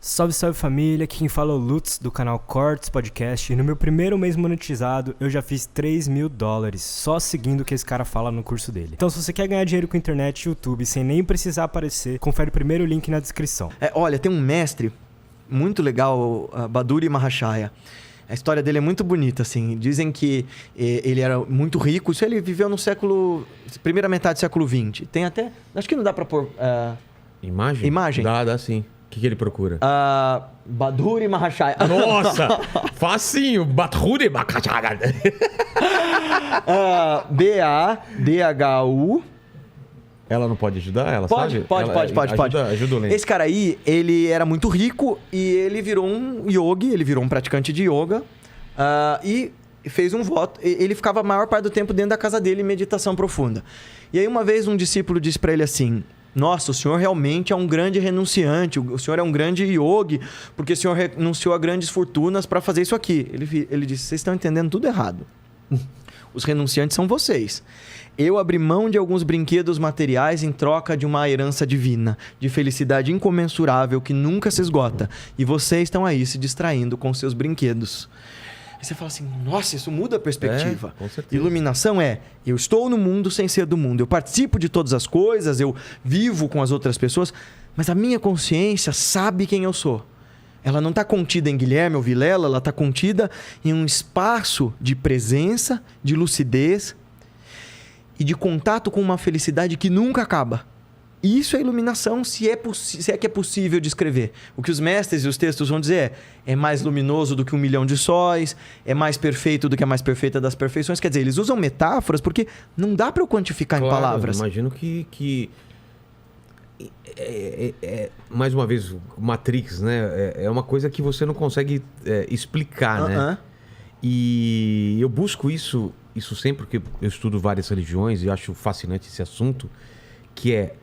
Salve, salve família, aqui quem fala é o Lutz do canal Cortes Podcast e no meu primeiro mês monetizado eu já fiz $3.000 só seguindo o que esse cara fala no curso dele. Então se você quer ganhar dinheiro com internet e YouTube sem nem precisar aparecer, confere o primeiro link na descrição. Olha, tem um mestre muito legal, Baduri Mahashaya. A história dele é muito bonita, assim. Dizem que ele era muito rico. Isso ele viveu no primeira metade do século XX. Tem até... Acho que não dá pra pôr... Imagem? Imagem? Dá sim. O que ele procura? Baduri Mahashaya. Nossa! Facinho! Baduri Mahashaya. B-A-D-H-U. Ela não pode ajudar? Ela pode, sabe? Pode. Ajuda o Lente. Esse cara aí, ele era muito rico e ele virou um yogi, ele virou um praticante de yoga e fez um voto. Ele ficava a maior parte do tempo dentro da casa dele em meditação profunda. E aí uma vez um discípulo disse para ele assim: nossa, o senhor realmente é um grande renunciante, o senhor é um grande yogi, porque o senhor renunciou a grandes fortunas para fazer isso aqui. Ele disse: vocês estão entendendo tudo errado. Os renunciantes são vocês. Eu abri mão de alguns brinquedos materiais em troca de uma herança divina, de felicidade incomensurável que nunca se esgota. E vocês estão aí se distraindo com seus brinquedos. Aí você fala assim: nossa, isso muda a perspectiva. Com certeza. Iluminação eu estou no mundo sem ser do mundo. Eu participo de todas as coisas, eu vivo com as outras pessoas, mas a minha consciência sabe quem eu sou. Ela não está contida em Guilherme ou Vilela, ela está contida em um espaço de presença, de lucidez e de contato com uma felicidade que nunca acaba. Isso é iluminação, se é que é possível descrever. O que os mestres e os textos vão dizer é mais luminoso do que 1 milhão de sóis, é mais perfeito do que a mais perfeita das perfeições. Quer dizer, eles usam metáforas porque não dá para eu quantificar em palavras. Imagino que mais uma vez, Matrix, né? É uma coisa que você não consegue explicar, né? E eu busco isso sempre, porque eu estudo várias religiões e acho fascinante esse assunto, que é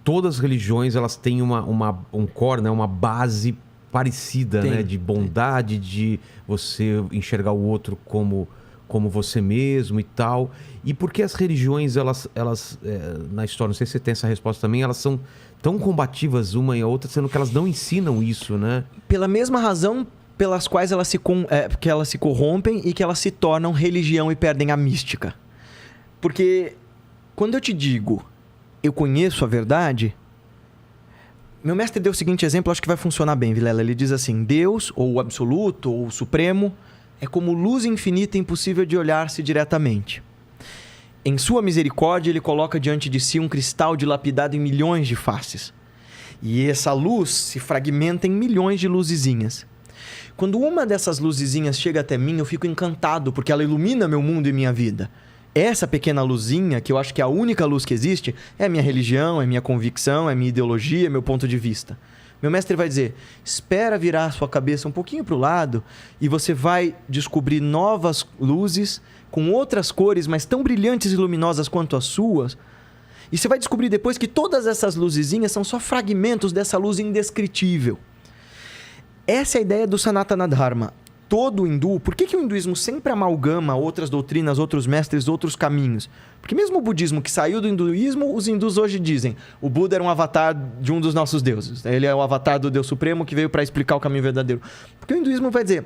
todas as religiões, elas têm um core, né? Uma base parecida, né? De bondade, de você enxergar o outro como você mesmo e tal. E por que as religiões, elas na história, não sei se você tem essa resposta também, elas são tão combativas uma e a outra, sendo que elas não ensinam isso, né? Pela mesma razão pelas quais que elas se corrompem e que elas se tornam religião e perdem a mística. Porque quando eu te digo, eu conheço a verdade, meu mestre deu o seguinte exemplo, acho que vai funcionar bem, Vilela. Ele diz assim: Deus, ou o absoluto, ou o supremo, é como luz infinita impossível de olhar-se diretamente. Em sua misericórdia, ele coloca diante de si um cristal dilapidado em milhões de faces. E essa luz se fragmenta em milhões de luzezinhas. Quando uma dessas luzezinhas chega até mim, eu fico encantado, porque ela ilumina meu mundo e minha vida. Essa pequena luzinha, que eu acho que é a única luz que existe, é a minha religião, é minha convicção, é minha ideologia, é meu ponto de vista. Meu mestre vai dizer: espera virar a sua cabeça um pouquinho para o lado e você vai descobrir novas luzes com outras cores, mas tão brilhantes e luminosas quanto as suas. E você vai descobrir depois que todas essas luzezinhas são só fragmentos dessa luz indescritível. Essa é a ideia do Sanatana Dharma. Todo hindu... Por que o hinduísmo sempre amalgama outras doutrinas, outros mestres, outros caminhos? Porque mesmo o budismo que saiu do hinduísmo, os hindus hoje dizem: o Buda era um avatar de um dos nossos deuses. Ele é o avatar do Deus Supremo que veio para explicar o caminho verdadeiro. Porque o hinduísmo vai dizer: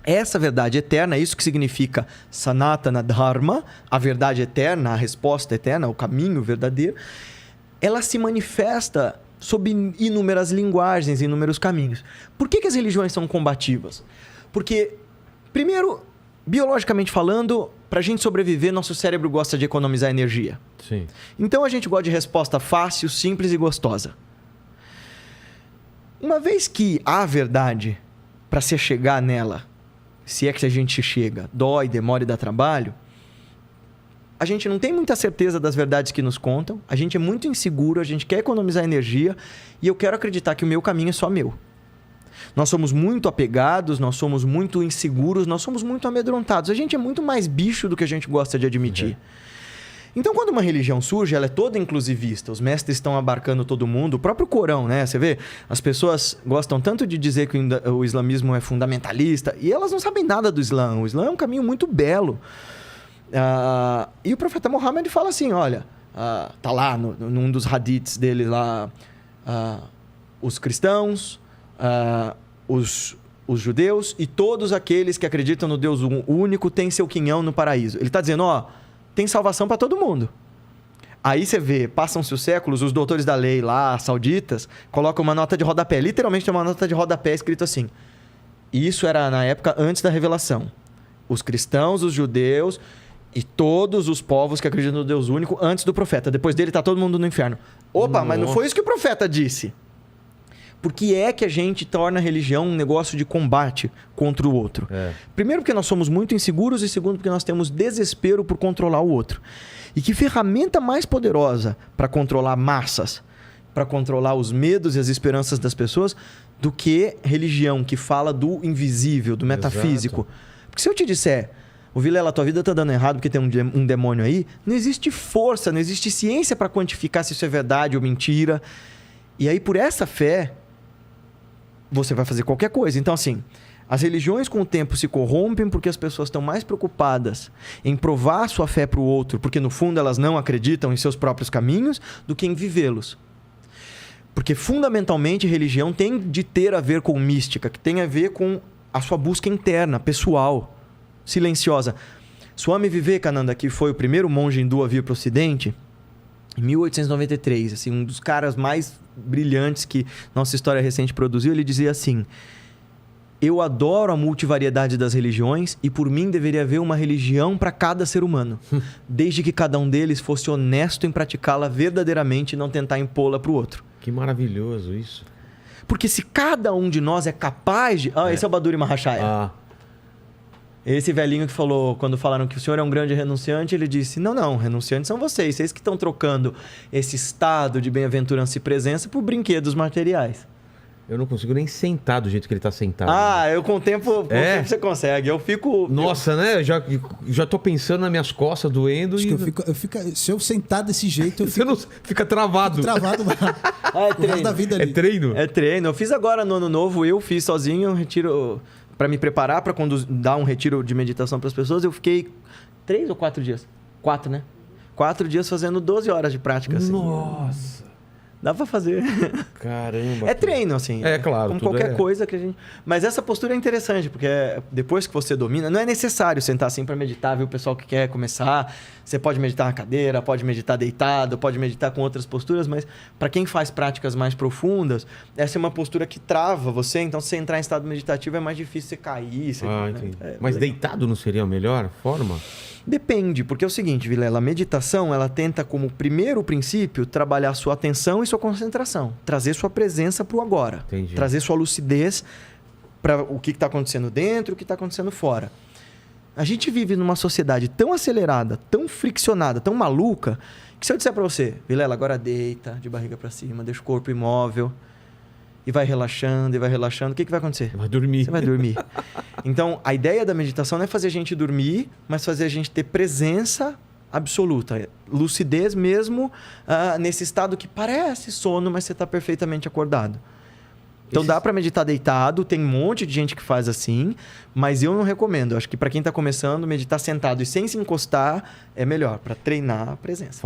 essa verdade eterna, isso que significa Sanatana Dharma, a verdade eterna, a resposta eterna, o caminho verdadeiro, ela se manifesta sob inúmeras linguagens, inúmeros caminhos. Por que as religiões são combativas? Porque, primeiro, biologicamente falando, para a gente sobreviver, nosso cérebro gosta de economizar energia. Sim. Então a gente gosta de resposta fácil, simples e gostosa. Uma vez que há verdade, para se chegar nela, se é que a gente chega, dói, demora e dá trabalho, a gente não tem muita certeza das verdades que nos contam, a gente é muito inseguro, a gente quer economizar energia e eu quero acreditar que o meu caminho é só meu. Nós somos muito apegados, nós somos muito inseguros, nós somos muito amedrontados. A gente é muito mais bicho do que a gente gosta de admitir. Uhum. Então, quando uma religião surge, ela é toda inclusivista. Os mestres estão abarcando todo mundo. O próprio Corão, né? Você vê, as pessoas gostam tanto de dizer que o islamismo é fundamentalista e elas não sabem nada do Islã. O Islã é um caminho muito belo. E o profeta Muhammad fala assim, olha, tá lá num dos hadiths dele lá, os cristãos, os judeus e todos aqueles que acreditam no Deus único têm seu quinhão no paraíso. Ele está dizendo, tem salvação para todo mundo. Aí você vê, passam-se os séculos, os doutores da lei lá, sauditas, colocam uma nota de rodapé. Literalmente tem uma nota de rodapé escrito assim. Isso era na época antes da revelação. Os cristãos, os judeus e todos os povos que acreditam no Deus único antes do profeta. Depois dele está todo mundo no inferno. Opa, mas não foi isso que o profeta disse. Por que é que a gente torna a religião um negócio de combate contra o outro? Primeiro porque nós somos muito inseguros e segundo porque nós temos desespero por controlar o outro. E que ferramenta mais poderosa para controlar massas, para controlar os medos e as esperanças das pessoas, do que religião que fala do invisível, do metafísico? Exato. Porque se eu te disser, Vilela, tua vida está dando errado porque tem um demônio aí, não existe força, não existe ciência para quantificar se isso é verdade ou mentira. E aí, por essa fé, você vai fazer qualquer coisa. Então, assim, as religiões com o tempo se corrompem porque as pessoas estão mais preocupadas em provar sua fé para o outro, porque no fundo elas não acreditam em seus próprios caminhos, do que em vivê-los. Porque fundamentalmente religião tem de ter a ver com mística, que tem a ver com a sua busca interna, pessoal, silenciosa. Swami Vivekananda, que foi o primeiro monge hindu a vir para o Ocidente, em 1893, assim, um dos caras mais brilhantes que nossa história recente produziu, ele dizia assim: eu adoro a multivariedade das religiões e por mim deveria haver uma religião para cada ser humano, desde que cada um deles fosse honesto em praticá-la verdadeiramente e não tentar impô-la para o outro. Que maravilhoso isso. Porque se cada um de nós é capaz de... esse é o Baduri Mahashaya. Esse velhinho que falou, quando falaram que o senhor é um grande renunciante, ele disse, não, renunciantes são vocês que estão trocando esse estado de bem-aventurança e presença por brinquedos materiais. Eu não consigo nem sentar do jeito que ele tá sentado. Eu com o tempo você consegue. Eu fico... Nossa, né? Já tô pensando nas minhas costas doendo. Acho que se eu sentar desse jeito, eu fico... Você não fica travado. Fico travado é treino. Da vida ali. É treino? É treino. Eu fiz agora no Ano Novo, eu fiz sozinho um retiro... Para me preparar para dar um retiro de meditação para as pessoas, eu fiquei 3 ou 4 dias? 4, né? 4 dias fazendo 12 horas de prática. Assim. Nossa! Dá para fazer. Caramba! É treino, assim. É, claro. Como qualquer coisa que a gente... Mas essa postura é interessante, porque depois que você domina... Não é necessário sentar assim para meditar, viu? O pessoal que quer começar... Você pode meditar na cadeira, pode meditar deitado, pode meditar com outras posturas, mas para quem faz práticas mais profundas, essa é uma postura que trava você. Então, se você entrar em estado meditativo, é mais difícil você cair. Entendi. Mas deitado não seria a melhor forma? Depende, porque é o seguinte, Vilela, a meditação, ela tenta como primeiro princípio trabalhar sua atenção e sua concentração. Trazer sua presença para o agora. Entendi. Trazer sua lucidez para o que está acontecendo dentro e o que está acontecendo fora. A gente vive numa sociedade tão acelerada, tão friccionada, tão maluca, que se eu disser para você, Vilela, agora deita de barriga para cima, deixa o corpo imóvel e vai relaxando, o que vai acontecer? Vai dormir. Você vai dormir. Então, a ideia da meditação não é fazer a gente dormir, mas fazer a gente ter presença absoluta, lucidez mesmo nesse estado que parece sono, mas você está perfeitamente acordado. Então dá para meditar deitado, tem um monte de gente que faz assim, mas eu não recomendo. Acho que para quem está começando, meditar sentado e sem se encostar é melhor, para treinar a presença.